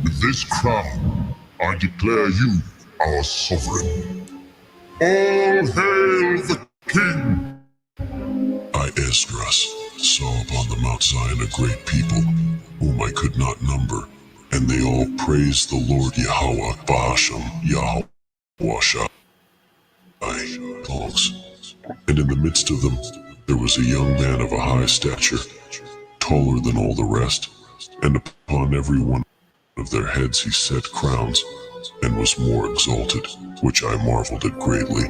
With this crown, I declare you our sovereign. All hail the king! I, Esdras, saw upon the Mount Zion a great people, whom I could not number, and they all praised the Lord Yahweh, Ba'ashem, Yahweh Shai, songs. And in the midst of them, there was a young man of a high stature, taller than all the rest, and upon every one of their heads he set crowns, and was more exalted, which I marveled at greatly.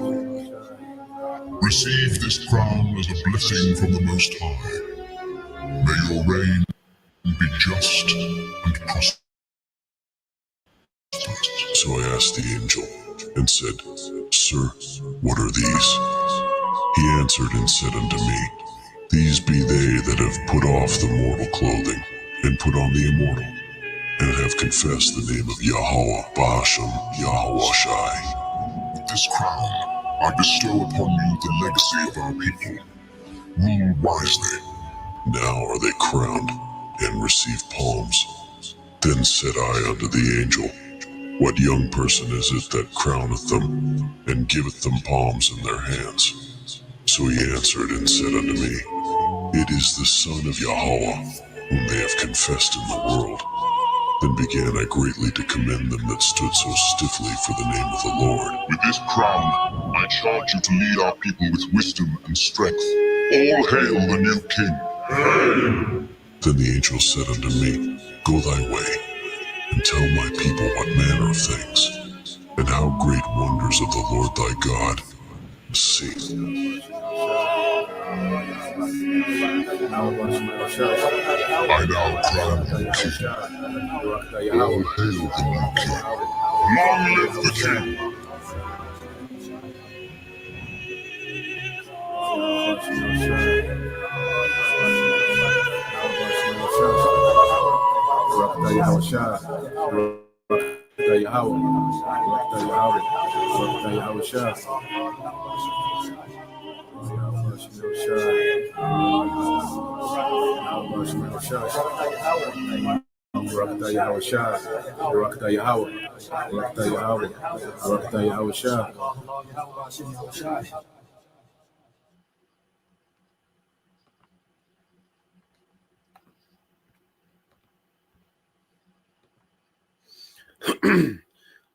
Receive this crown as a blessing from the Most High. May your reign be just and prosperous. So I asked the angel, and said, Sir, what are these? He answered and said unto me, These be they that have put off the mortal clothing, and put on the immortal, and have confessed the name of Yahweh, Ba'ashem, Yahweh Shai. With this crown, I bestow upon you the legacy of our people. Rule wisely. Now are they crowned, and receive palms. Then said I unto the angel, What young person is it that crowneth them, and giveth them palms in their hands? So he answered and said unto me, It is the Son of Yahweh, whom they have confessed in the world. Then began I greatly to commend them that stood so stiffly for the name of the Lord. With this crown, I charge you to lead our people with wisdom and strength. All hail the new king. Hail! Then the angel said unto me, Go thy way, and tell my people what manner of things, and how great wonders of the Lord thy God. See. I now crown you king. All hail the new king. Long live the king!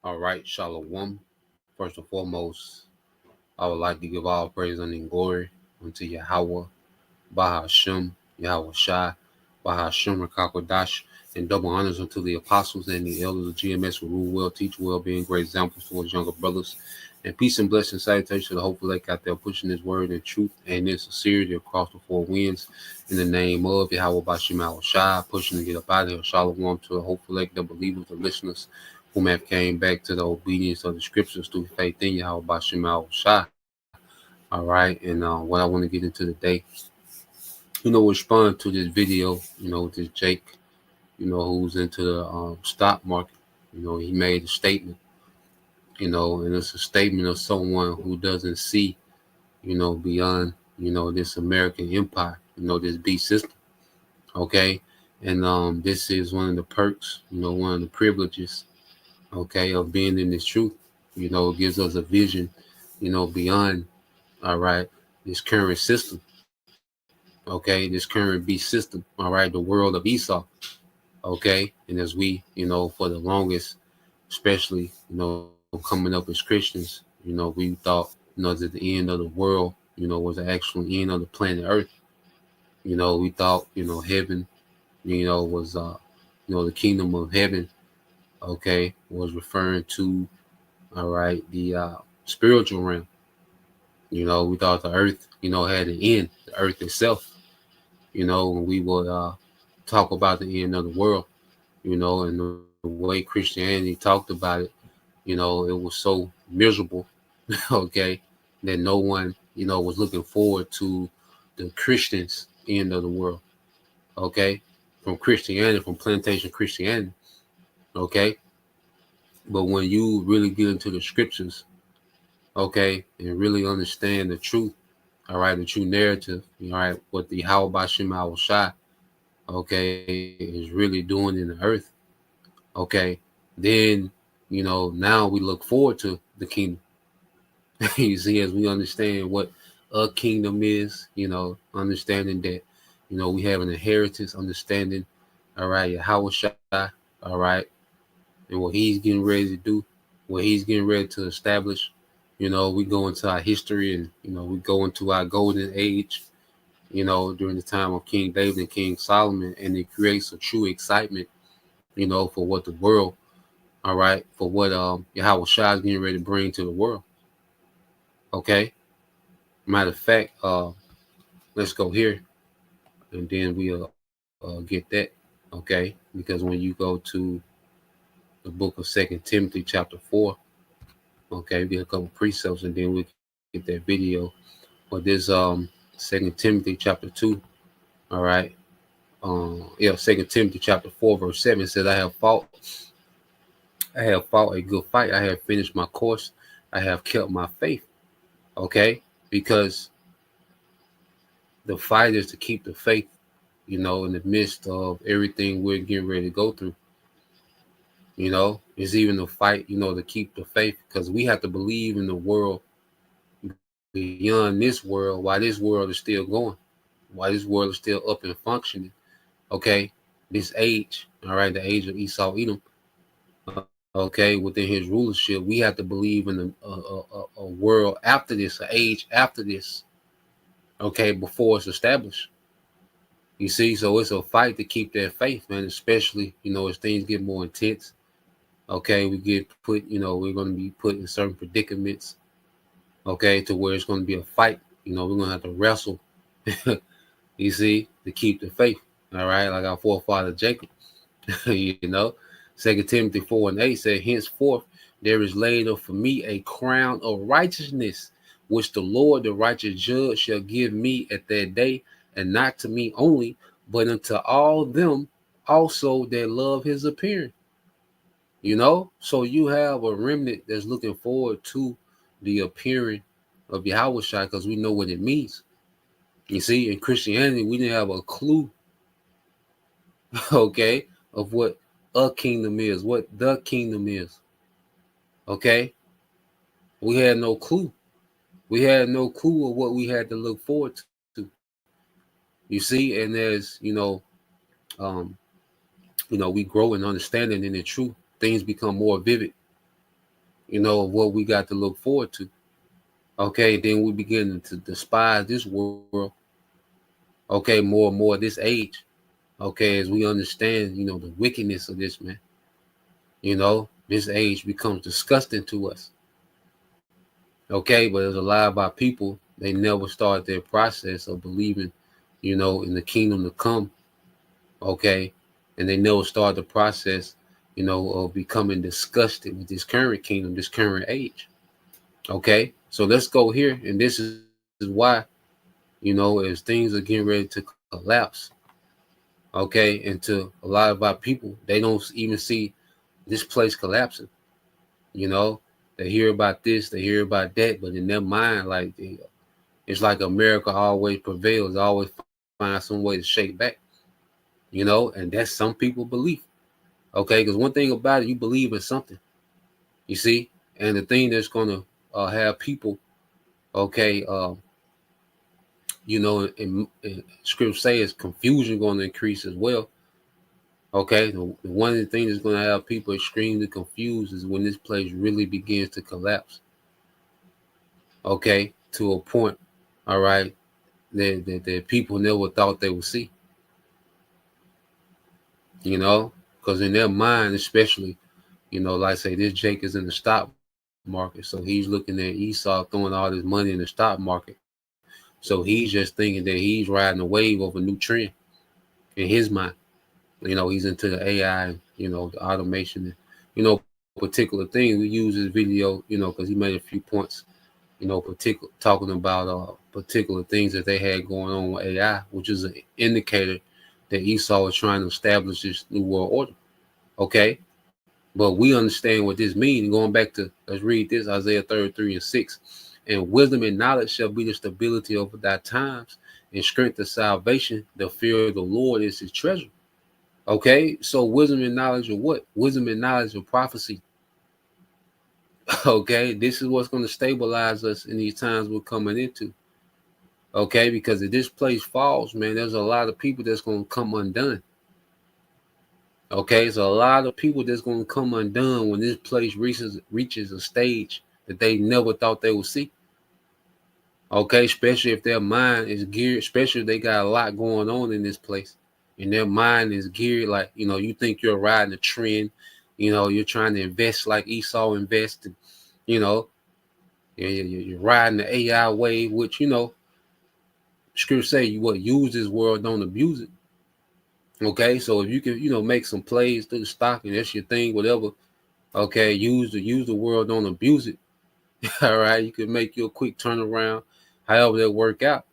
All right, Shalom. First and foremost, I would like to give all praise and glory unto Yahweh, Bahashem, Yahweh Shai, Bahashem, Rakakwadash, and double honors unto the apostles and the elders of GMS who rule well, teach well, being great examples towards younger brothers. And peace and blessing, salutation to the hopeful lake out there pushing his word and truth and in sincerity across the four winds. In the name of Yahweh Bashim Yahweh Shai, pushing to get up out of here. Shalom to the hopeful lake, the believers, the listeners, whom have came back to the obedience of the scriptures through faith in Yahweh Bashim Yahweh Shai. All right, and what I want to get into today, respond to this video, this Jake, who's into the stock market. He made a statement, and it's a statement of someone who doesn't see, beyond, this American empire, this beast system. Okay. And this is one of the perks, one of the privileges, okay, of being in this truth. It gives us a vision, beyond, all right, this current system. Okay, this current beast system, all right, the world of Esau. Okay. And as we, for the longest, especially, coming up as Christians, we thought, that the end of the world, was the actual end of the planet Earth. We thought, heaven, was, the kingdom of heaven, okay, was referring to, all right, the spiritual realm. We thought the earth, had an end, the earth itself, when we would talk about the end of the world, and the way Christianity talked about it, it was so miserable, okay, that no one, was looking forward to the Christians' end of the world, okay, from Christianity, from plantation Christianity, okay. But when you really get into the scriptures, okay, and really understand the truth, all right, the true narrative, all right, what the How Bashim Al Shai, okay, is really doing in the earth, okay, then, now we look forward to the kingdom. You see, as we understand what a kingdom is, understanding that, we have an inheritance, understanding, all right, Yahweh Shai, all right, and what he's getting ready to do, what he's getting ready to establish. We go into our history, and, we go into our golden age, during the time of King David and King Solomon, and it creates a true excitement, for what the world, all right, for what Yahweh Shai is getting ready to bring to the world. Okay. Matter of fact, let's go here, and then we'll get that. Okay. Because when you go to the book of Second Timothy chapter 4, okay, we get a couple precepts, and then we get that video. But this Second Timothy chapter 2, all right. Second Timothy chapter 4, verse 7 says, I have fought a good fight. I have finished my course. I have kept my faith. Okay. Because the fight is to keep the faith, in the midst of everything we're getting ready to go through. It's even a fight, to keep the faith, because we have to believe in the world beyond this world, while this world is still going, while this world is still up and functioning. Okay. This age, all right, the age of Esau Edom, okay, within his rulership, we have to believe in a world after this, an age after this, okay, before it's established. You see, so it's a fight to keep that faith, man, especially, as things get more intense. Okay, we get put, we're going to be put in certain predicaments, okay, to where it's going to be a fight. We're going to have to wrestle, you see, to keep the faith. All right, like our forefather Jacob, you know. 2 Timothy 4:8 said, henceforth there is laid up for me a crown of righteousness, which the Lord, the righteous judge, shall give me at that day, and not to me only, but unto all them also that love his appearing. So you have a remnant that's looking forward to the appearing of Yahweh Shai, because we know what it means. You see, in Christianity, we didn't have a clue, okay, of what a kingdom is, what the kingdom is. Okay, we had no clue. We had no clue of what we had to look forward to. You see, and as um, we grow in understanding in the truth, things become more vivid. Of what we got to look forward to. Okay, then we begin to despise this world. Okay, more and more this age. Okay, as we understand, the wickedness of this, man. This age becomes disgusting to us. Okay, but there's a lot of our people, they never start their process of believing, in the kingdom to come. Okay, and they never start the process, of becoming disgusted with this current kingdom, this current age. Okay, so let's go here, and this is why, as things are getting ready to collapse. Okay, and to a lot of our people, they don't even see this place collapsing. They hear about this, they hear about that, but in their mind, like it's like America always prevails, always find some way to shake back. And that's some people belief. Okay, because one thing about it, you believe in something. You see, and the thing that's gonna have people, okay, in scripture say is confusion going to increase as well. Okay, one of the things that's going to have people extremely confused is when this place really begins to collapse. Okay, to a point, all right, that people never thought they would see. Because in their mind, especially, like I say, this Jake is in the stock market, so he's looking at Esau throwing all this money in the stock market. So he's just thinking that he's riding a wave of a new trend in his mind. He's into the AI, the automation, and, particular things. We use this video, because he made a few points, particular talking about particular things that they had going on with AI, which is an indicator that Esau is trying to establish this new world order. Okay, But we understand what this means. Going back to, let's read this, Isaiah 33:6. And wisdom and knowledge shall be the stability of thy times, and strength of salvation. The fear of the Lord is his treasure. Okay, so wisdom and knowledge of what? Wisdom and knowledge of prophecy. Okay, this is what's going to stabilize us in these times we're coming into. Okay, because if this place falls, man, there's a lot of people that's going to come undone. Okay, so a lot of people that's going to come undone when this place reaches a stage that they never thought they would see. Okay, especially if their mind is geared, especially if they got a lot going on in this place, and their mind is geared like, you think you're riding a trend, you're trying to invest like Esau invested, you're riding the AI wave, which, scripture say you use this world, don't abuse it. Okay, so if you can, make some plays through the stock and that's your thing, whatever. Okay, use the world, don't abuse it. All right, you can make your quick turnaround, however that work out.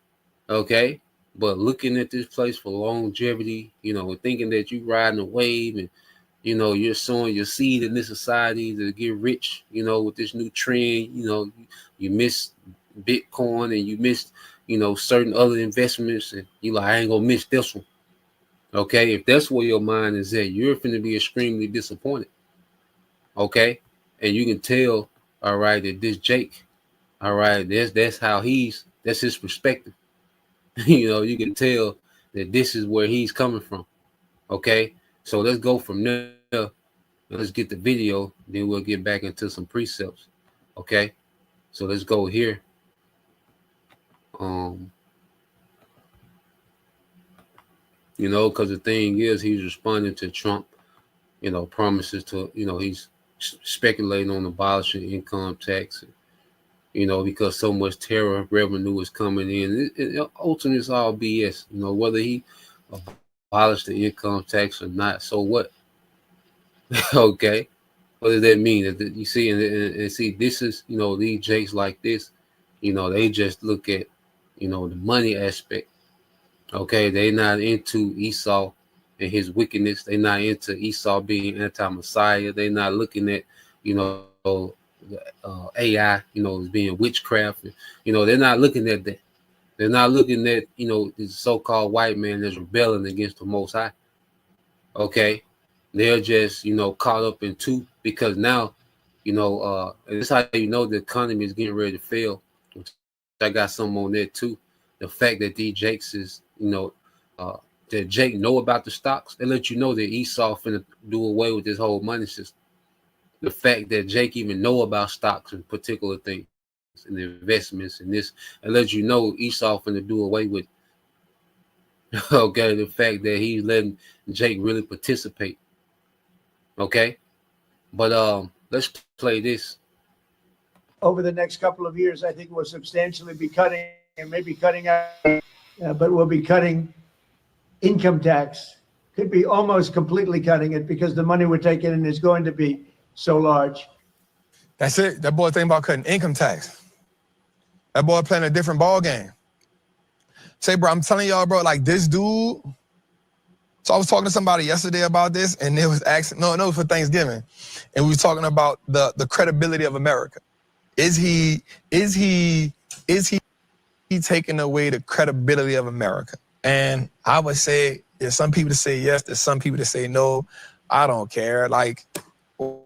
Okay, but looking at this place for longevity, thinking that you riding a wave and you're sowing your seed in this society to get rich, with this new trend, you miss Bitcoin and you missed, certain other investments, and you like, I ain't gonna miss this one. Okay, if that's where your mind is at, you're finna be extremely disappointed. Okay, and you can tell, all right, that this Jake, all right, that's his perspective. You can tell that this is where he's coming from. Okay, so let's go from there. Let's get the video, then we'll get back into some precepts. Okay, so let's go here. Because the thing is, he's responding to Trump, promises to, he's speculating on abolishing income tax, because so much terror revenue is coming in. Ultimately, it's all BS. Whether he abolished the income tax or not, so what? Okay, what does that mean? You see, and see, this is, these Jakes like this, they just look at, the money aspect. Okay, they not into Esau and his wickedness. They not into Esau being anti-Messiah. They not looking at, AI, as being witchcraft. They're not looking at that. They're not looking at, this so-called white man that's rebelling against the Most High. Okay, they're just, caught up in two, because now, and this is how the economy is getting ready to fail. I got some on there too. The fact that these Jakes is, that Jake know about the stocks, they let you know that Esau finna do away with this whole money system. The fact that Jake even know about stocks and particular things and investments and this, it lets you know Esau finna do away with. Okay, the fact that he's letting Jake really participate. Okay, but let's play this. Over the next couple of years, I think we'll substantially be cutting, and maybe cutting out, but we'll be cutting income tax. Could be almost completely cutting it, because the money we're taking in is going to be so large. That's it. That boy thinking about cutting income tax. That boy playing a different ball game. Say, bro, I'm telling y'all, bro, like this dude. So I was talking to somebody yesterday about this, and they was asking, no, for Thanksgiving, and we was talking about the credibility of America. Is he taking away the credibility of America? And I would say there's some people that say yes, there's some people that say no. I don't care. Like, where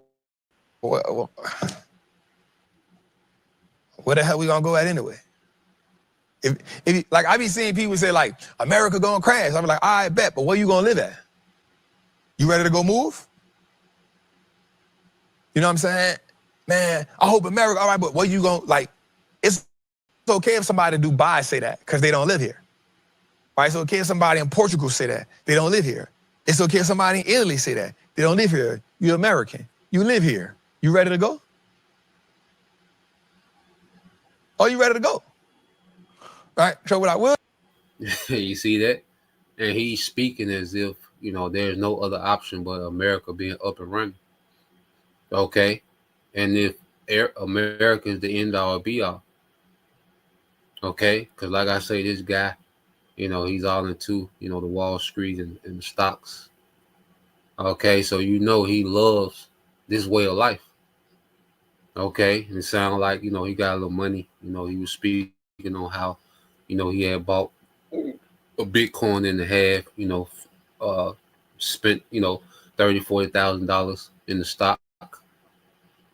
the hell we gonna go at anyway? If like I be seeing people say like America gonna crash, I'm like, I bet, but where you gonna live at? You ready to go move? You know what I'm saying? Man, I hope America, all right, but where you gonna, like, it's okay if somebody in Dubai say that because they don't live here. Right? It's okay if somebody in Portugal say that, they don't live here. It's okay if somebody in Italy say that, they don't live here. You're American, you live here. You ready to go? Are you ready to go? All right, so what I will. You see that? And he's speaking as if, there's no other option but America being up and running. Okay? And if America is the end all be all. Okay? Because like I say, this guy, he's all into, the Wall Street and the stocks. Okay? So he loves this way of life. Okay, and it sounded like, you know, he got a little money. You know, he was speaking on how, you know, he had bought a Bitcoin and a half. You know, spent, you know, $30,000-$40,000 in the stock.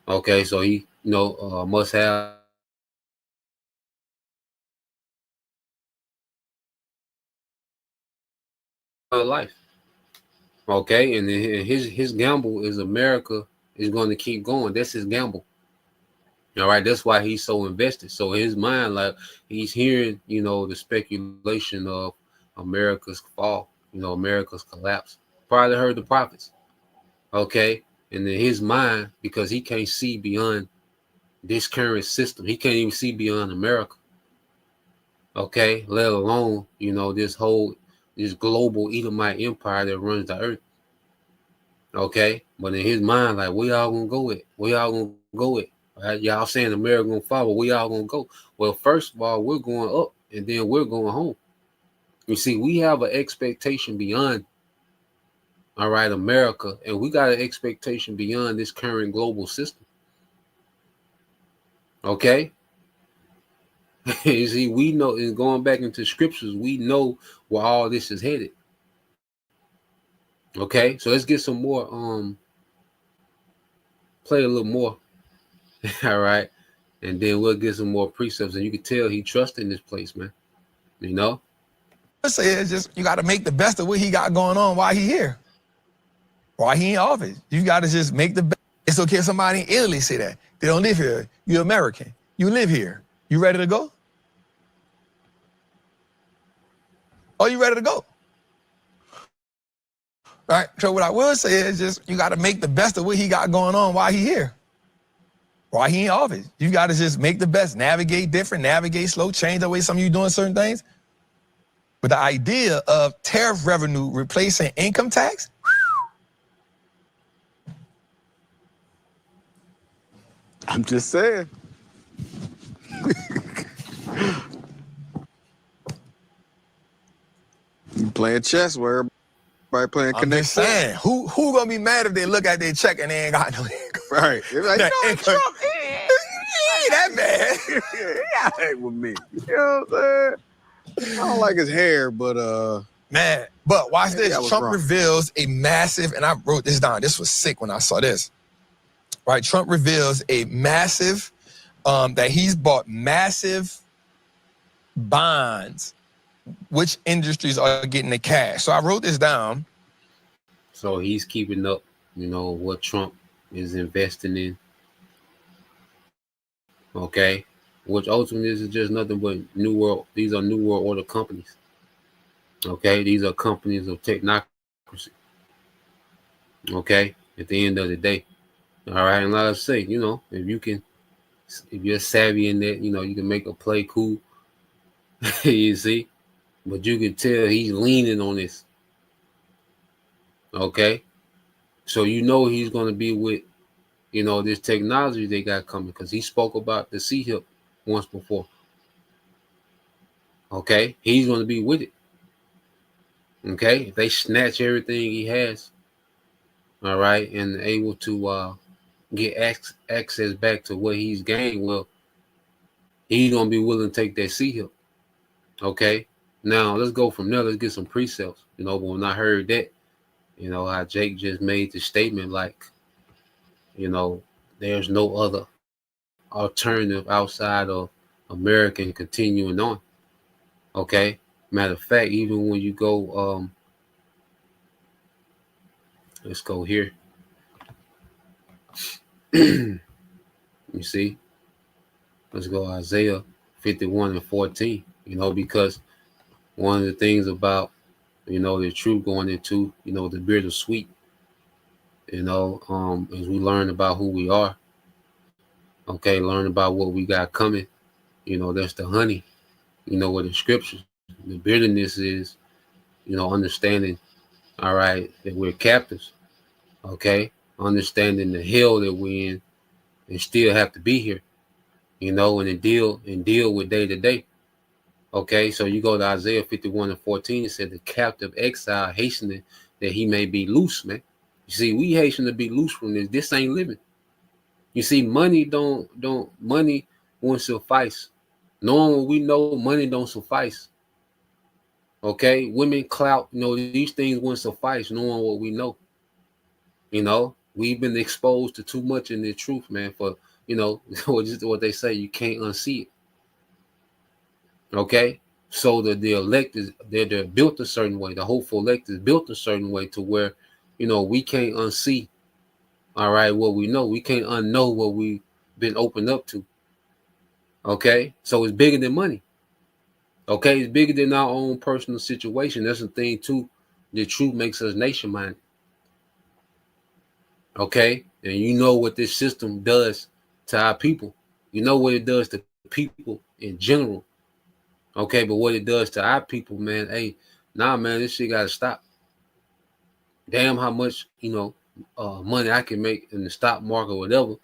Okay, so he, you know, must have a life. Okay, and then his gamble is America is going to keep going. That's his gamble. All right, that's why he's so invested. So in his mind, like, he's hearing, you know, the speculation of America's fall, you know, America's collapse. Probably heard the prophets. Okay, and in his mind, because he can't see beyond this current system, he can't even see beyond America. Okay, let alone, you know, this global Edomite empire that runs the earth. Okay, but in his mind, like, where y'all gonna go with? Where y'all gonna go with? Right? Y'all saying America gonna fall, but where y'all gonna go? Well, first of all, we're going up, and then we're going home. You see, we have an expectation beyond, all right, America, and we got an expectation beyond this current global system. Okay. You see, we know, and going back into scriptures, we know where all this is headed. Okay, so let's get some more, play a little more. All right, and then we'll get some more precepts, and you can tell he trusts in this place, man. You know, I say it's just, you got to make the best of what he got going on while he here, while he in office. You got to just make the best. It's okay if somebody in Italy say that. They don't live here. You're American. You live here. You ready to go? Are you ready to go? All right, so what I will say is just, you got to make the best of what he got going on while he here, while he in office. You got to just make the best, navigate different, navigate slow, change the way some of you doing certain things. But the idea of tariff revenue replacing income tax, I'm just saying. You playing chess where everybody playing I'm Connect just Four. saying, who gonna be mad if they look at their check and they ain't got no income? Right. They're like, That you know, income- Trump, It ain't that bad. he ain't with me. You know what I'm saying? I don't like his hair, but Man, but watch Maybe I this. was Trump wrong. reveals a massive, and I wrote this down. This was sick when I saw this. Right, Trump reveals a massive, that he's bought massive bonds. Which industries are getting the cash? So I wrote this down. so he's keeping up, you know, what Trump is investing in. Okay, which ultimately is just nothing but new world. These are new world order companies. Okay, these are companies of technocracy. Okay, at the end of the day, all right. And like I say, you know, if you're savvy in that, you know, you can make a play cool. You see, but you can tell he's leaning on this. Okay, so you know he's going to be with, you know, this technology they got coming, because he spoke about the C-HIP once before. Okay, he's going to be with it. Okay, if they snatch everything he has, all right, and able to get access back to what he's gained, well, he's going to be willing to take that C-HIP. Okay, now let's go from there. Let's get some precepts. You know, but when I heard that, you know, how Jake just made the statement, like, you know, there's no other alternative outside of American continuing on. Okay, matter of fact, even when you go, let's go here. You see, let's go Isaiah 51:14. You know, because one of the things about, you know, the truth going into, you know, the bitter sweet, you know, as we learn about who we are, okay, learn about what we got coming, you know, that's the honey, you know, with the scriptures. The bitterness is, you know, understanding, all right, that we're captives, okay, understanding the hell that we're in and still have to be here, you know, and deal with day to day. Okay, so you go to Isaiah 51:14, it said the captive exile hastening that he may be loose, man. You see, we Haitian to be loose from this. This ain't living. You see, money money won't suffice. Knowing what we know, money don't suffice. Okay, women clout, these things wouldn't suffice. Knowing what we know, we've been exposed to too much in the truth, man. For just what they say, you can't unsee it. Okay, so the elect is they're built a certain way. The hopeful elect is built a certain way to where we can't unsee. All right, what we know, we can't unknow what we've been opened up to. Okay, so it's bigger than money. Okay, it's bigger than our own personal situation. That's the thing too. The truth makes us nation minded. Okay, and you know what this system does to our people. You know what it does to people in general. Okay, but what it does to our people, man, hey, man, this shit gotta stop. Damn how much, money I can make in the stock market or whatever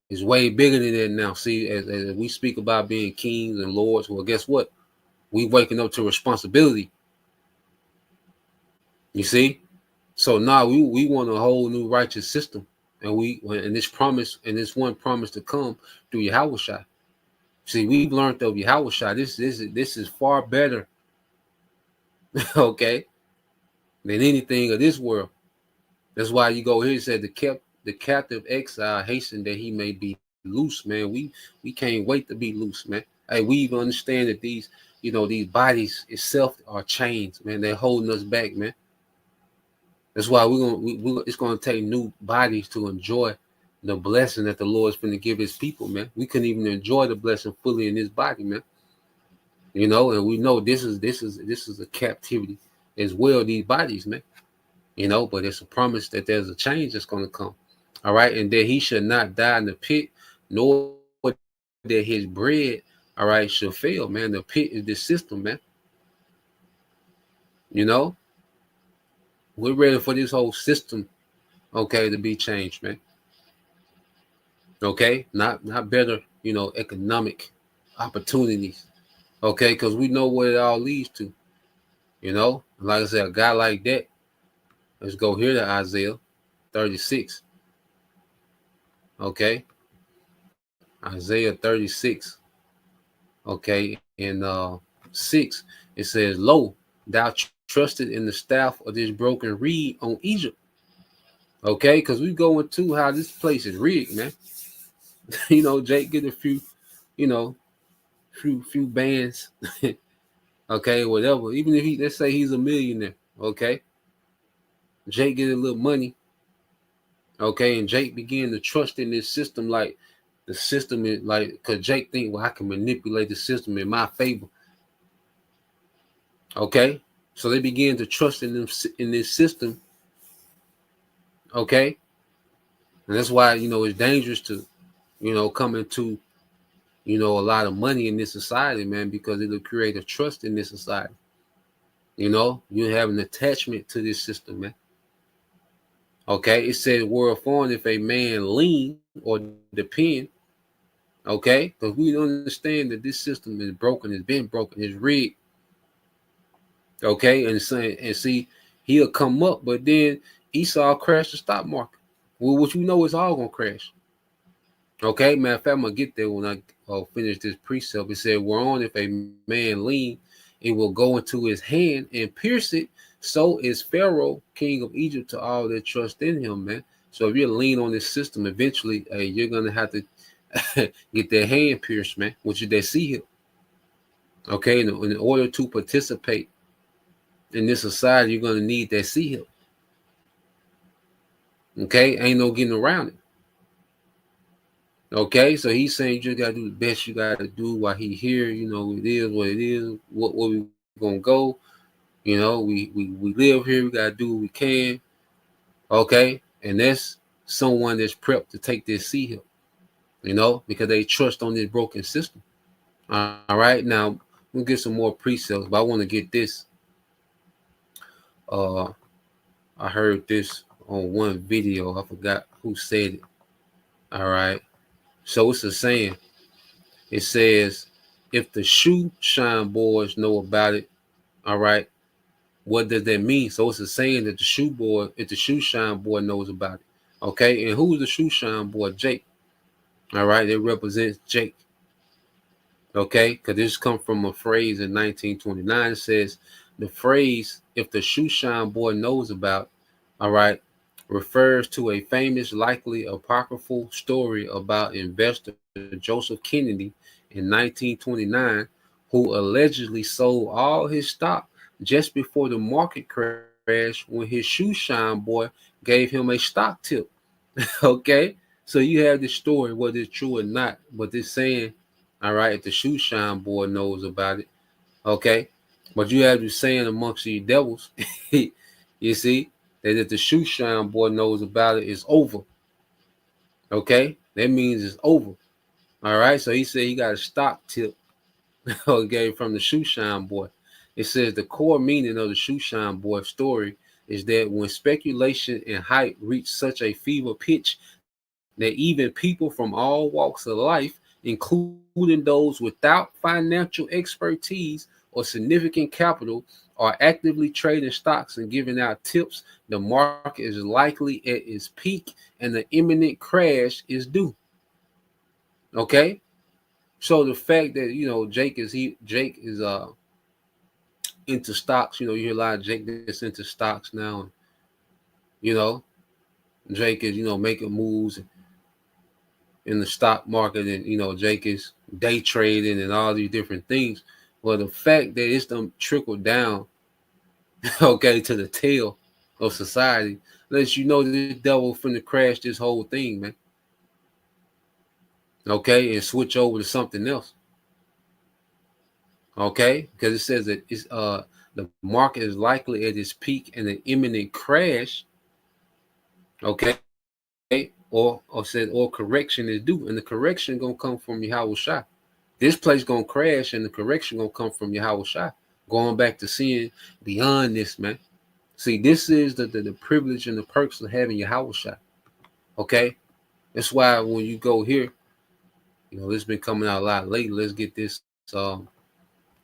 is way bigger than that now. See, as we speak about being kings and lords, well, guess what? We waking up to responsibility. You see? So now we want a whole new righteous system. And this one promise to come through Yahushua. See, we've learned of Yahushua. This is far better, okay, than anything of this world. That's why you go here and said the captive exile hastened that he may be loose, man. We can't wait to be loose, man. Hey, we even understand that these bodies itself are chains, man. They're holding us back, man. That's why it's gonna take new bodies to enjoy the blessing that the Lord's going to give his people, man. We couldn't even enjoy the blessing fully in this body, man. And we know this is a captivity as well, these bodies, man. But it's a promise that there's a change that's going to come. All right, and that he should not die in the pit, nor that his bread, all right, shall fail, man. The pit is the system, man. We're ready for this whole system, okay, to be changed, man. Okay, not better, economic opportunities. Okay, because we know what it all leads to. Like I said, a guy like that. Let's go here to Isaiah 36. Okay, Isaiah 36. Okay, in 6 it says, "Lo, thou trusted in the staff of this broken reed on Egypt." Okay, because we go into how this place is rigged, man. Jake get a few, few bands, okay, whatever. Even if let's say he's a millionaire, okay. Jake get a little money, okay, and Jake began to trust in this system, like the system is like, because Jake think, well, I can manipulate the system in my favor. Okay, so they began to trust in this system, okay, and that's why it's dangerous to come into a lot of money in this society, man, because it'll create a trust in this society. You have an attachment to this system, man. Okay, it said, "Whereupon if a man lean or depend," okay, because we understand that this system is broken, it's been broken, it's rigged. Okay, and see, he'll come up, but then Esau crashed the stock market. Well, which we know is all gonna crash. Okay, matter of fact, I'm gonna get there when I finish this precept. It said, "Whereon if a man lean, it will go into his hand and pierce it. So is Pharaoh, king of Egypt, to all that trust in him," man. So if you lean on this system, eventually, you're gonna have to get their hand pierced, man, which is their seal. Okay, in order to participate in this society, you're gonna need that seal. Okay, ain't no getting around it. Okay, so he's saying you just gotta do the best you gotta do while he here. It is what it is. What we gonna go? We live here. We gotta do what we can. Okay, and that's someone that's prepped to take this sea hill. Because they trust on this broken system. All right, now we'll get some more precepts, but I want to get this. I heard this on one video. I forgot who said it. All right. So it's a saying. It says, if the shoe shine boys know about it, all right, What does that mean? So it's a saying that the shoe boy, if the shoe shine boy knows about it. Okay, and who's the shoe shine boy? Jake. All right, it represents Jake. Okay, because this comes from a phrase in 1929. It says the phrase, if the shoe shine boy knows about, all right, refers to a famous, likely apocryphal story about investor Joseph Kennedy in 1929, who allegedly sold all his stock just before the market crash when his shoe shine boy gave him a stock tip. Okay, so you have this story, whether it's true or not, but this saying, all right, if the shoe shine boy knows about it, okay, but you have this saying amongst you devils, you see, that if the shoe shine boy knows about it, it's over. Okay, that means it's over. All right, so he said he got a stock tip, okay, from the shoe shine boy. It says the core meaning of the shoe shine boy story is that when speculation and hype reach such a fever pitch that even people from all walks of life, including those without financial expertise or significant capital, are actively trading stocks and giving out tips, the market is likely at its peak and the imminent crash is due. Okay? So the fact that, you know, Jake is into stocks, you know, you hear a lot of Jake that's into stocks now, and, you know, Jake is, you know, making moves in the stock market, and, you know, Jake is day trading and all these different things. Well, the fact that it's them trickled down, okay, to the tail of society lets you know that this devil finna crash this whole thing, man. Okay, and switch over to something else. Okay, because it says that it's the market is likely at its peak and an imminent crash. Okay, or said or correction is due, and the correction gonna come from Yahweh Shai. This place gonna crash, and the correction gonna come from Yahweh Shai. Going back to seeing beyond this, man. See, this is the privilege and the perks of having Yahweh Shai. Okay, that's why when you go here, you know, it's been coming out a lot lately. Let's get this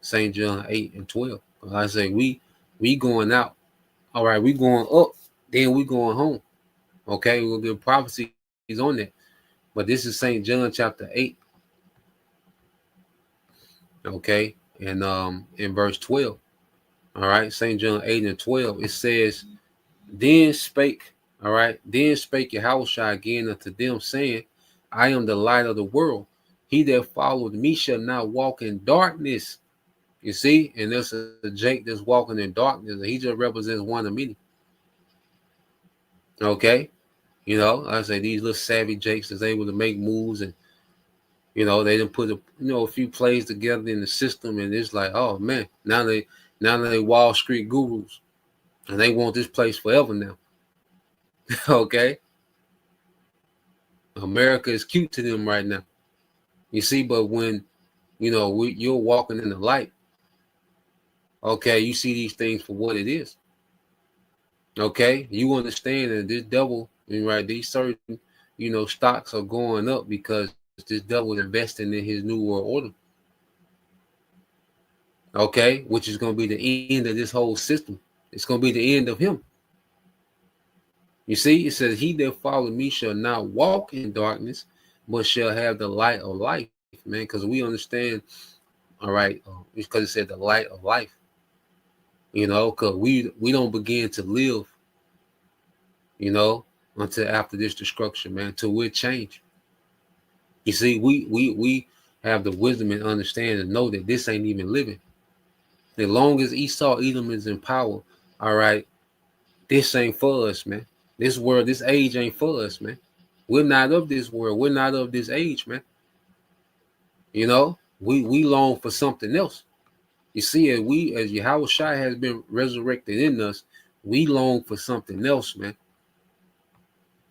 St. John 8:12. I say we going out. All right, we going up, then we going home. Okay, we'll get prophecies on that. But this is St. John chapter 8. Okay, and in verse 12. All right, St. John 8:12, it says, then spake Yahushua again unto them, saying, I am the light of the world. He that followed me shall not walk in darkness. You see, and there's a Jake that's walking in darkness, and he just represents one of many. Okay, you know, I say these little savvy Jakes that's able to make moves, and, you know, they didn't put a few plays together in the system, and it's like, oh man, now they Wall Street gurus, and they want this place forever now. Okay, America is cute to them right now. You see, but when, you know, you're walking in the light, okay, you see these things for what it is. Okay, you understand that this devil, right, these certain, you know, stocks are going up because this devil is investing in his new world order. Okay, which is going to be the end of this whole system. It's going to be the end of him. You see, it says, he that follows me shall not walk in darkness, but shall have the light of life, man, because we understand, all right, because it said the light of life, you know, because we don't begin to live, you know, until after this destruction, man, till we change. You see, we have the wisdom and understanding to know that this ain't even living. As long as Esau, Edom is in power, all right, this ain't for us, man. This world, this age ain't for us, man. We're not of this world. We're not of this age, man. You know, we long for something else. You see, as Yahweh Shai has been resurrected in us, we long for something else, man.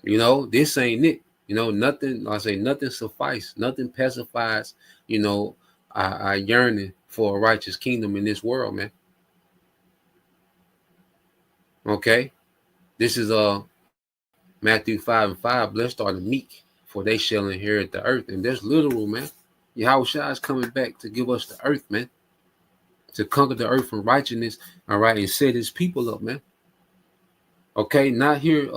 You know, this ain't it. You know, nothing, I say nothing suffice, nothing pacifies, you know, our yearning for a righteous kingdom in this world, man. Okay. This is Matthew 5:5. Blessed are the meek, for they shall inherit the earth. And that's literal, man. Yahweh Shai is coming back to give us the earth, man. to conquer the earth from righteousness, all right, and set his people up, man. Okay, not here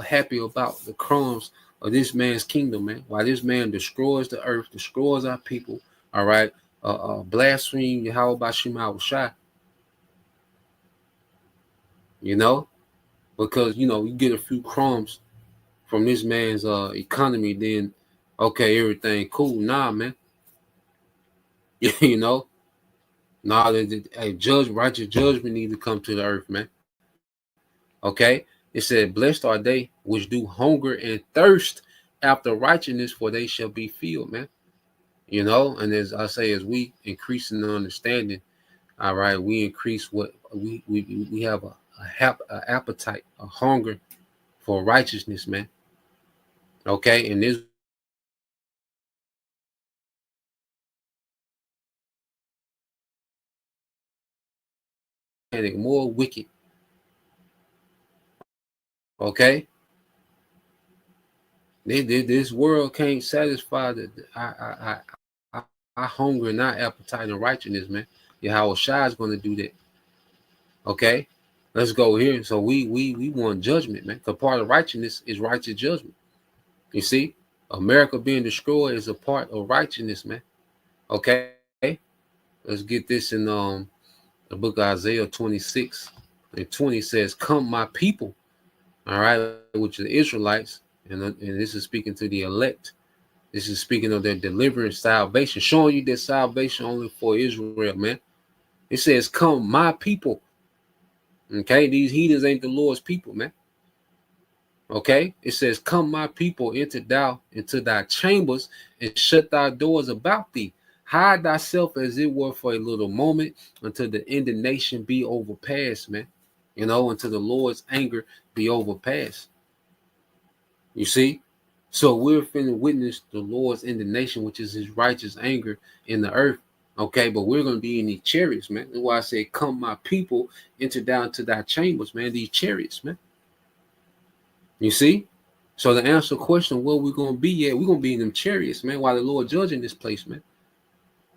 happy about the crumbs of this man's kingdom, man. While this man destroys the earth, destroys our people, all right, blaspheme Yahweh Bashim Shai, you know, because you know you get a few crumbs from this man's economy, then okay, everything cool. Nah, man. You know, nah, righteous judgment need to come to the earth, man. Okay, it said, "Blessed are they which do hunger and thirst after righteousness, for they shall be filled." Man, you know, and as I say, as we increase in the understanding, all right, we increase what we have a appetite, a hunger for righteousness, man. Okay, and this more wicked. Okay, this world can't satisfy our hunger and our appetite and righteousness, man. Yahweh Shai is going to do that. Okay, let's go here. So we want judgment, man. Because part of righteousness is righteous judgment. You see, America being destroyed is a part of righteousness, man. Okay, let's get this in the book of Isaiah 26 and 20 says, "Come, my people," all right, which are the Israelites, and this is speaking to the elect. This is speaking of their deliverance, salvation, showing you that salvation only for Israel, man. It says, "Come, my people." Okay, these heathens ain't the Lord's people, man. Okay, it says, "Come, my people, enter thou into thy chambers and shut thy doors about thee. Hide thyself as it were for a little moment until the indignation be overpassed," man. You know, until the Lord's anger be overpassed. You see? So we're finna witness the Lord's indignation, which is his righteous anger in the earth. Okay, but we're gonna be in these chariots, man. That's why I say, "Come, my people, enter down to thy chambers," man. These chariots, man. You see? So to answer the question, where we're gonna be at, we're gonna be in them chariots, man, while the Lord judging this place, man.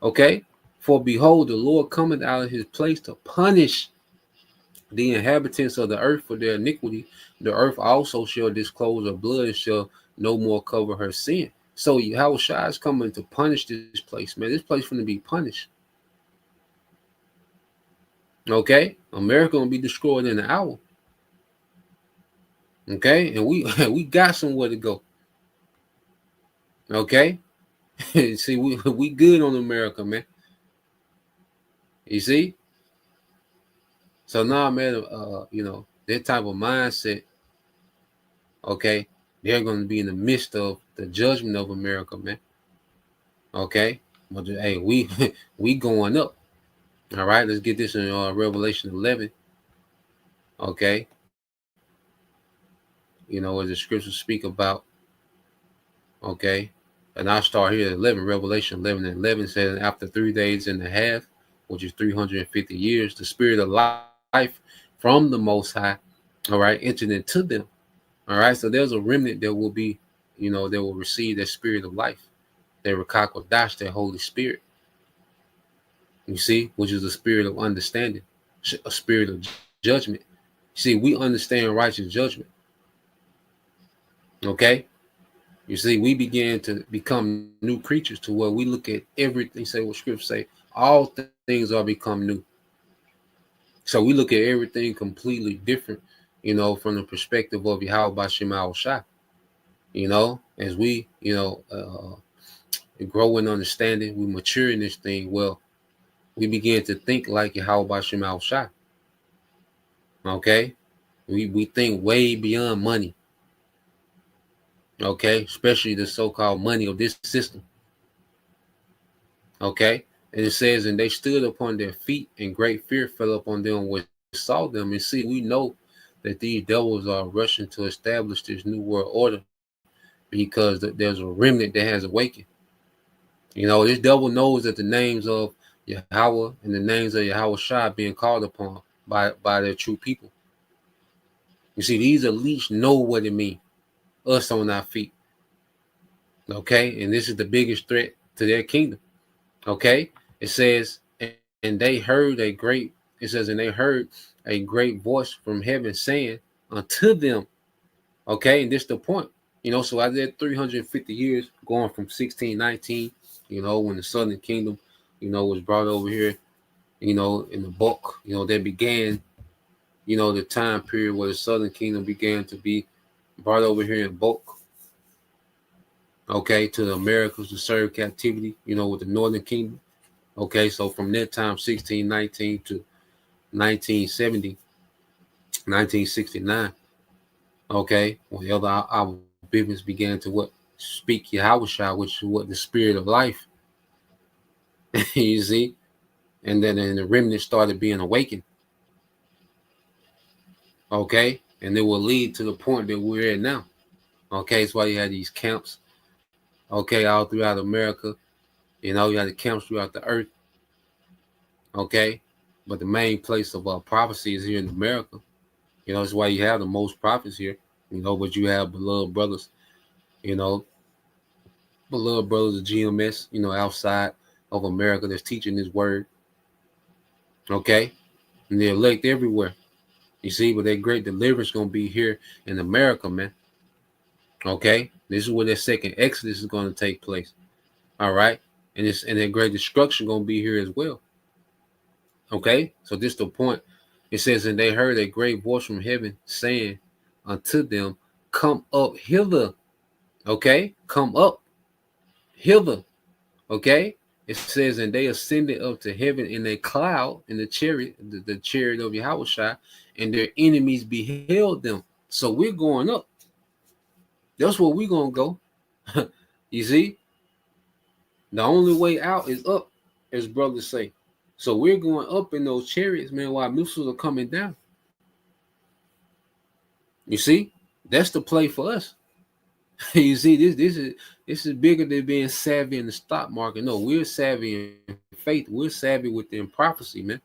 Okay? "For behold, the Lord cometh out of his place to punish the inhabitants of the earth for their iniquity. The earth also shall disclose her blood and shall no more cover her sin." So Yahweh Shai is coming to punish this place, man. This place going to be punished. Okay? America going to be destroyed in an hour. Okay? And we got somewhere to go. Okay? See, we good on America, man. You see? So now, man, you know, that type of mindset, okay, they're going to be in the midst of the judgment of America, man. Okay, but hey, we going up. All right, let's get this in Revelation 11. Okay, you know, as the scriptures speak about. Okay, and I'll start here at 11. Revelation 11 and 11 says, "After 3 days and a half, which is 350 years, the spirit of life from the Most High, all right, entered into them." All right, so there's a remnant that will be, you know, that will receive that spirit of life. They will dash their Holy Spirit. You see, which is a spirit of understanding, a spirit of judgment. See, we understand righteous judgment. Okay, you see, we begin to become new creatures to where we look at everything. Say what scripture say, all things are become new. So we look at everything completely different, you know, from the perspective of Yahweh Bashim Shai. You know, as we, you know, grow in understanding, we mature in this thing. Well, we begin to think like Yahweh Bashim Shai. Okay, we think way beyond money. Okay, especially the so-called money of this system. Okay, and it says, "And they stood upon their feet, and great fear fell upon them which saw them." And see, we know that these devils are rushing to establish this new world order because there's a remnant that has awakened. You know, this devil knows that the names of Yahweh and the names of Yahweh Shai being called upon by their true people. You see, these elites know what it means. Us on our feet. Okay, and this is the biggest threat to their kingdom. Okay, it says, "And and they heard a great, it says, and they heard a great voice from heaven saying unto them, okay, and this is the point, so I did 350 years going from 1619, when the Southern Kingdom, was brought over here, in the book, that began, the time period where the Southern Kingdom began to be brought over here in bulk, okay, to the Americas to serve captivity, with the Northern Kingdom. Okay, so from that time, 1619 to 1970, 1969, okay, when the other our business began to what? Speak Yahushua, which is what? The spirit of life. You see? And then the remnant started being awakened. Okay, and it will lead to the point that we're at now. Okay, that's why you had these camps, okay, all throughout America. You had the camps throughout the earth. Okay, but the main place of prophecy is here in America. That's why you have the most prophets here. But you have beloved brothers, beloved brothers of GMS, outside of America that's teaching this word. Okay, and they're elect everywhere. You see, but that great deliverance gonna be here in America, man. Okay, this is where that second Exodus is going to take place. All right, and that great destruction gonna be here as well. Okay, so this is the point. It says, and they heard a great voice from heaven saying unto them, come up hither. Okay, come up hither. Okay, it says, and they ascended up to heaven in a cloud, in the chariot, the chariot of Yahushua, and their enemies beheld them. So we're going up. That's where we're going to go. You see, the only way out is up, as brothers say. So we're going up in those chariots, man, while missiles are coming down. You see, that's the play for us. You see, this is bigger than being savvy in the stock market. No, we're savvy in faith. We're savvy within prophecy, man.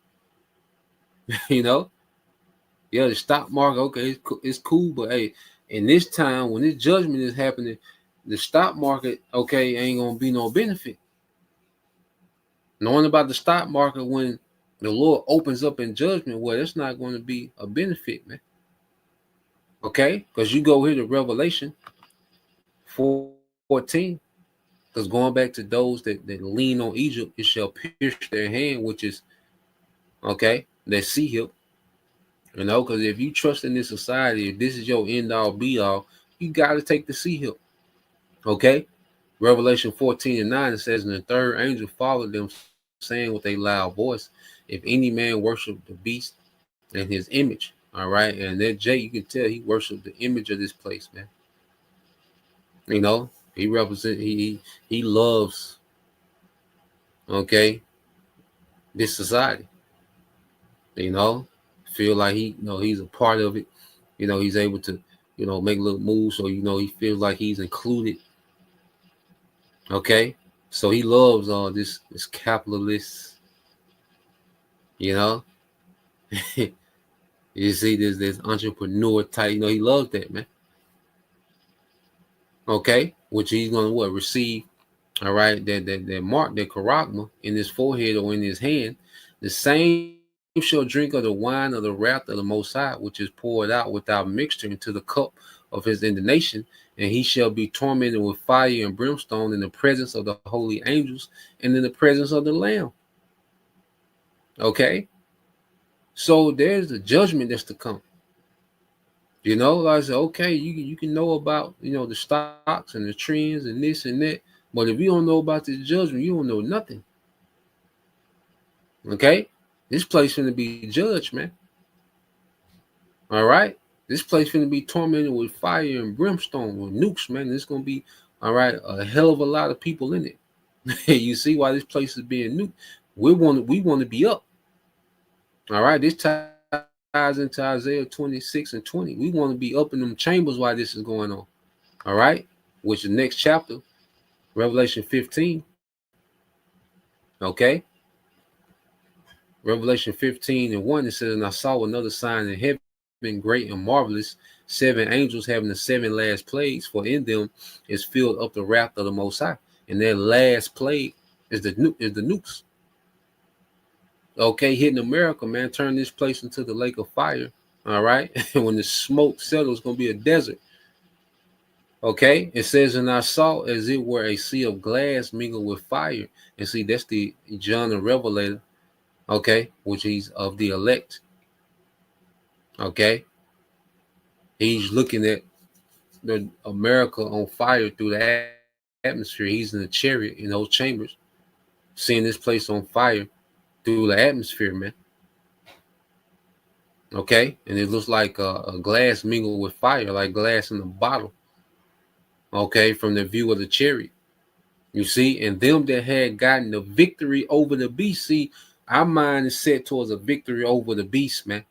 Yeah, the stock market, okay, it's cool, but hey, in this time when this judgment is happening, the stock market, okay, ain't gonna be no benefit. Knowing about the stock market when the Lord opens up in judgment, well, it's not going to be a benefit, man. Okay, because you go here to Revelation 14, because going back to those that lean on Egypt, it shall pierce their hand, which is, okay, that sea hip. Because if you trust in this society, if this is your end all be all, you got to take the sea hip. Okay, Revelation 14:9, it says, and the third angel followed them, saying with a loud voice, if any man worship the beast and his image, all right, and that Jay, you can tell he worshiped the image of this place, man. He represents, he loves, okay, this society. Feel like he's a part of it. He's able to, make little moves, so he feels like he's included. Okay, so he loves all this capitalist. You see this entrepreneur type. He loves that, man. Okay, which he's gonna receive. All right, that mark, that charagma in his forehead or in his hand. The same shall drink of the wine of the wrath of the Most High, which is poured out without mixture into the cup of his indignation, and he shall be tormented with fire and brimstone in the presence of the holy angels and in the presence of the Lamb. Okay, so there's the judgment that's to come. Like I said, okay, you can know about the stocks and the trends and this and that, but if you don't know about this judgment, you don't know nothing. Okay, this place finna be judged, man. All right, this place finna be tormented with fire and brimstone, with nukes, man. It's gonna be, all right, a hell of a lot of people in it. You see why this place is being nuked? We want to be up. All right, this ties into Isaiah 26:20. We want to be up in them chambers while this is going on. All right, which the next chapter, Revelation 15. Okay, Revelation 15:1, it says, and I saw another sign in heaven, great and marvelous, 7 angels having the 7 last plagues, for in them is filled up the wrath of the Most High. And their last plague is the nukes. Okay, hitting America, man, turn this place into the lake of fire. All right. And when the smoke settles, it's gonna be a desert. Okay, it says, and I saw as it were a sea of glass mingled with fire. And see, that's the John the Revelator, okay, which he's of the elect. Okay, he's looking at the America on fire through the atmosphere. He's in the chariot in those chambers, seeing this place on fire through the atmosphere, man. Okay, and it looks like a glass mingled with fire, like glass in a bottle. Okay, from the view of the chariot. You see, and them that had gotten the victory over the beast. See, our mind is set towards a victory over the beast, man.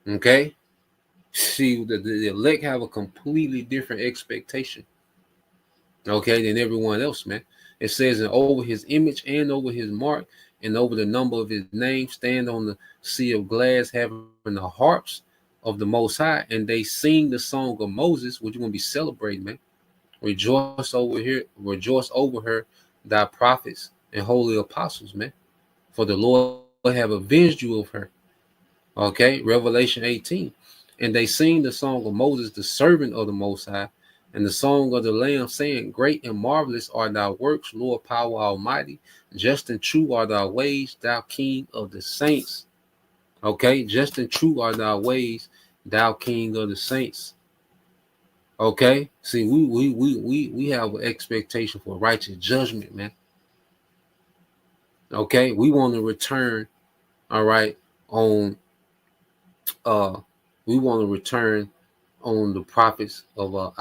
Okay? See, the elect have a completely different expectation, okay, than everyone else, man. It says, and over his image and over his mark and over the number of his name, stand on the sea of glass, having the harps of the Most High, and they sing the song of Moses, which you're going to be celebrating, man. Rejoice over her, thy prophets and holy apostles, man. For the Lord have avenged you of her. Okay, Revelation 18. And they sing the song of Moses, the servant of the Most High, and the song of the Lamb, saying, great and marvelous are thy works, Lord power almighty. Just and true are thy ways, thou King of the saints. Okay, just and true are thy ways, thou King of the saints. Okay, see, we have an expectation for righteous judgment, man. Okay, we want to return, all right, on we want to return on the prophets of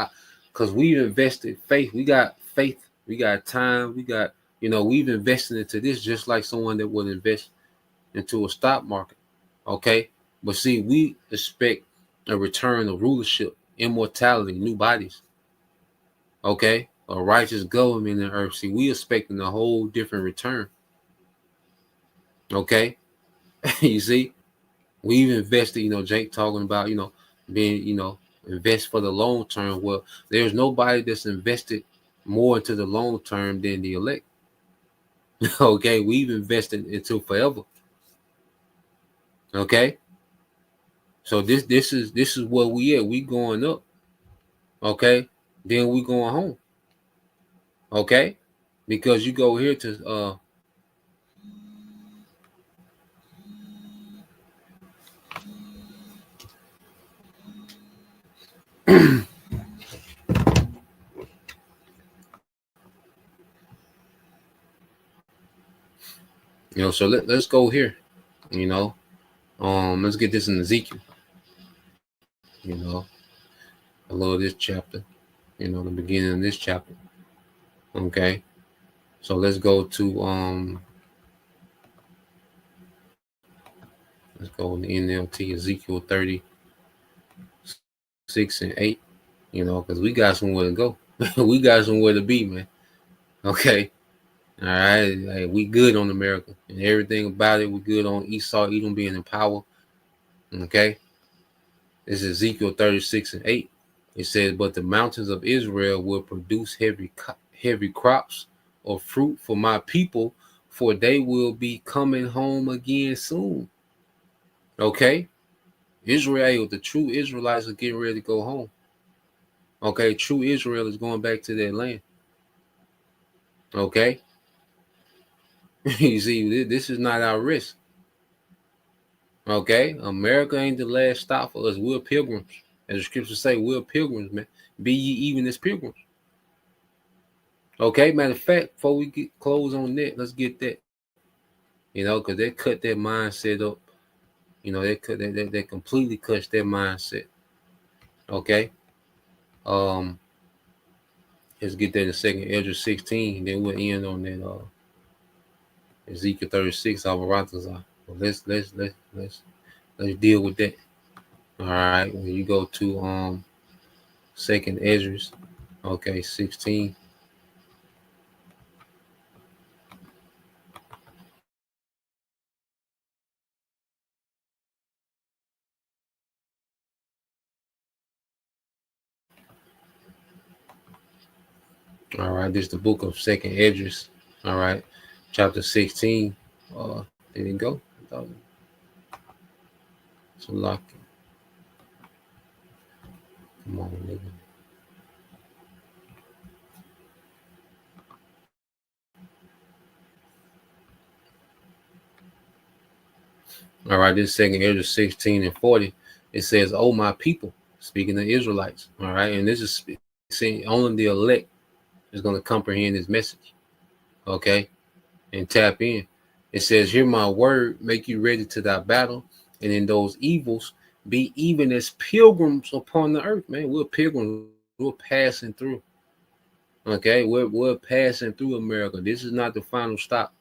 because we've invested faith. We got faith, we got time, we got, we've invested into this just like someone that would invest into a stock market. Okay, but see, we expect a return of rulership, immortality, new bodies. Okay, a righteous government in the earth. See, we expecting a whole different return. Okay, you see, we've invested. Jake talking about being invest for the long term. Well, there's nobody that's invested more into the long term than the elect. Okay, we've invested into forever. Okay, so this is where we at. We going up. Okay, then we going home. Okay, because you go here to so let's go here. Let's get this in Ezekiel. I love this chapter. The beginning of this chapter. Okay, so let's go to let's go in the NLT, Ezekiel 36 and 8. Because we got somewhere to go. We got somewhere to be, man. Okay. All right. Hey, we good on America and everything about it. We good on Esau, Edom being in power. Okay. This is Ezekiel 36 and 8. It says, but the mountains of Israel will produce heavy crops of fruit for my people, for they will be coming home again soon. Okay. Israel, the true Israelites are getting ready to go home. Okay. True Israel is going back to their land. Okay. You see, this is not our risk. Okay. America ain't the last stop for us. We're pilgrims. As the scriptures say, we're pilgrims, man. Be ye even as pilgrims. Okay. Matter of fact, before we get close on that, let's get that. Because they cut their mindset up. They completely cut their mindset. Okay. Let's get that in second Ezra 16. Then we'll end on that Ezekiel 36 Alvarado. Let's deal with that. All right. When you go to second Ezra, okay, 16. All right, this is the book of second Esdras. All right, chapter 16. Did it go? So lock it. Come on, nigga. All right, this second Ezra 16 and 40. It says, "Oh my people," speaking of Israelites. All right, and this is saying only the elect is going to comprehend this message. Okay, and tap in. It says, "Hear my word, make you ready to thy battle, and in those evils be even as pilgrims upon the earth." Man, we're pilgrims. We're passing through. Okay, we're passing through America. This is not the final stop.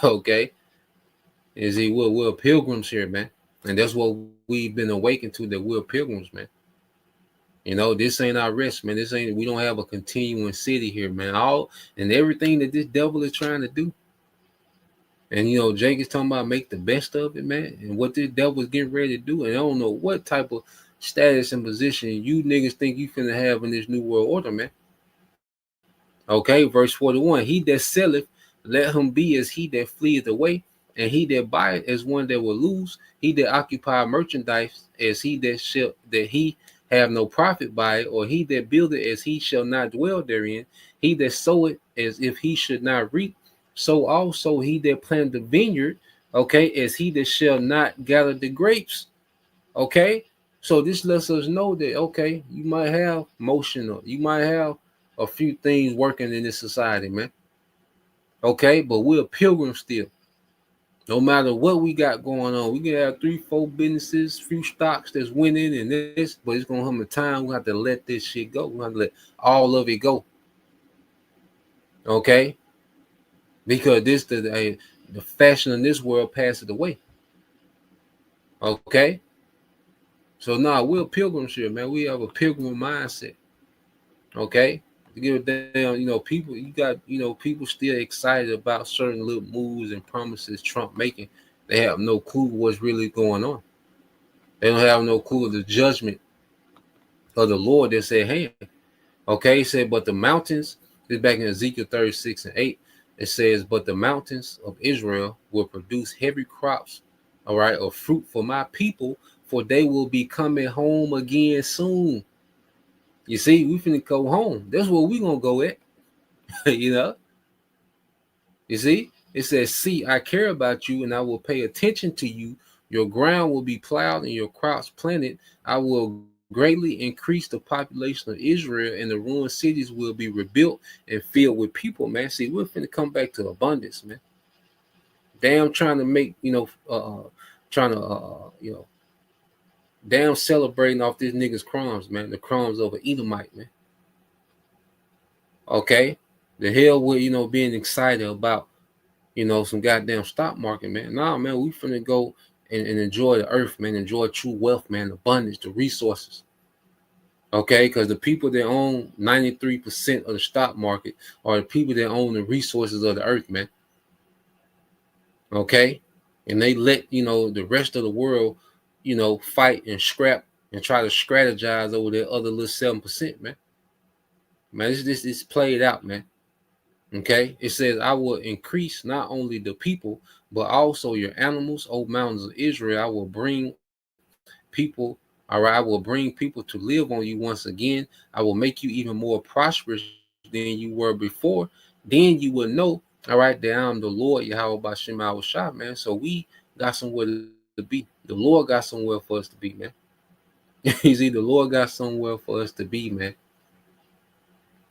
Okay, is he? We're pilgrims here, man, and that's what we've been awakened to. That we're pilgrims, man. You know, this ain't our rest, man. This ain't. We don't have a continuing city here, man. All and everything that this devil is trying to do. And you know, Jake is talking about make the best of it, man. And what this devil is getting ready to do. And I don't know what type of status and position you niggas think you finna have in this new world order, man. Okay, verse 41. He that selleth, let him be as he that fleeth away, and he that buyeth as one that will lose. He that occupy merchandise as he that he have no profit by it, or he that buildeth as he shall not dwell therein. He that soweth as if he should not reap. So also he that planted the vineyard, okay, as he that shall not gather the grapes. Okay, so this lets us know that okay, you might have motion, or you might have a few things working in this society, man. Okay, but we're pilgrims still. No matter what we got going on, we can have 3-4 businesses, few stocks that's winning and this, but it's gonna come a time we have to let this shit go. We have to let all of it go. Okay, because this the fashion in this world passes away. Okay, so now we're pilgrims here, man. We have a pilgrim mindset. Okay. To give a damn, you know, people, you got, you know, people still excited about certain little moves and promises Trump making. They have no clue what's really going on. They don't have no clue of the judgment of the Lord that's at hand. Okay, he said, but the mountains, this back in Ezekiel 36 and 8, it says, but the mountains of Israel will produce heavy crops, all right, of fruit for my people, for they will be coming home again soon. You see, we finna go home. That's where we gonna go at. You know. You see, it says, "See, I care about you, and I will pay attention to you. Your ground will be plowed, and your crops planted. I will greatly increase the population of Israel, and the ruined cities will be rebuilt and filled with people." Man, see, we're finna come back to abundance, man. Damn, trying to make you know, damn celebrating off this nigga's crumbs, man. The crumbs of an Edomite, man. Okay, the hell with being excited about some goddamn stock market, man. Nah, man, we finna go and enjoy the earth, man. Enjoy true wealth, man. Abundance, the resources. Okay, because the people that own 93% of the stock market are the people that own the resources of the earth, man. Okay, and they let the rest of the world fight and scrap and try to strategize over their other little 7%, man. Man, this played out, man. Okay, it says, I will increase not only the people, but also your animals, O mountains of Israel. I will bring people, all right, I will bring people to live on you once again. I will make you even more prosperous than you were before. Then you will know, all right, that I'm the Lord, Yahweh Bashem Awashah, man. So we got somewhere to be. The Lord got somewhere for us to be, man. You see, the Lord got somewhere for us to be, man.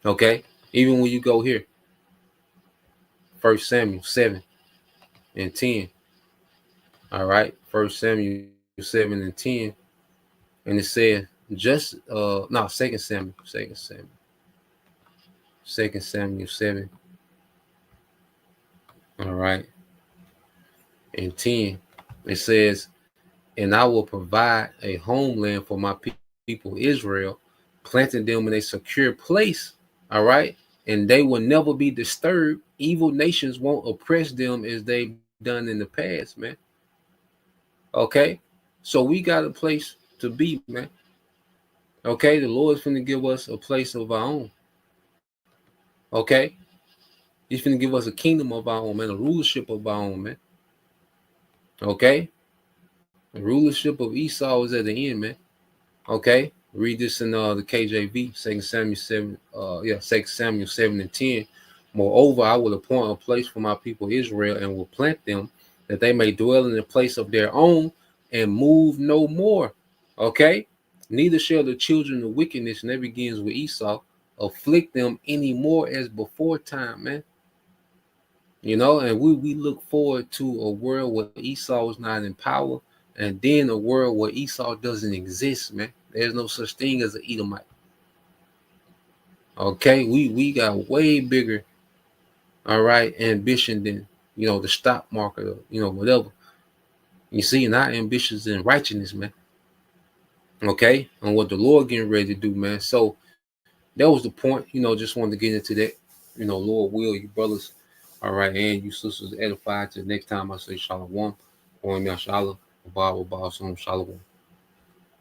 Okay, even when you go here. 1 Samuel 7 and 10. All right. 1 Samuel 7 and 10. And it says, 2 Samuel. 2 Samuel 7. All right. And 10. It says, and I will provide a homeland for my people Israel, planting them in a secure place. All right. And they will never be disturbed. Evil nations won't oppress them as they've done in the past, man. Okay, so we got a place to be, man. Okay, the Lord's going to give us a place of our own. Okay, He's finna give us a kingdom of our own, man, a rulership of our own, man. Okay? The rulership of Esau is at the end, man. Okay? Read this in the KJV, 2 Samuel 7, 2 Samuel 7 and 10. Moreover, I will appoint a place for my people Israel and will plant them, that they may dwell in the place of their own and move no more. Okay? Neither shall the children of wickedness, and that begins with Esau, afflict them any more as before time, man. You know, and we look forward to a world where Esau is not in power, and then a world where Esau doesn't exist, man. There's no such thing as an Edomite. Okay, we got way bigger, all right, ambition than, you know, the stock market or, you know, whatever. You see, and our ambitions in righteousness, man. Okay, and what the Lord getting ready to do, man. So that was the point, you know, just wanted to get into that. You know, Lord will, you brothers, all right, and you sisters edified. Till next time I say shalom, or shalom, Shalom.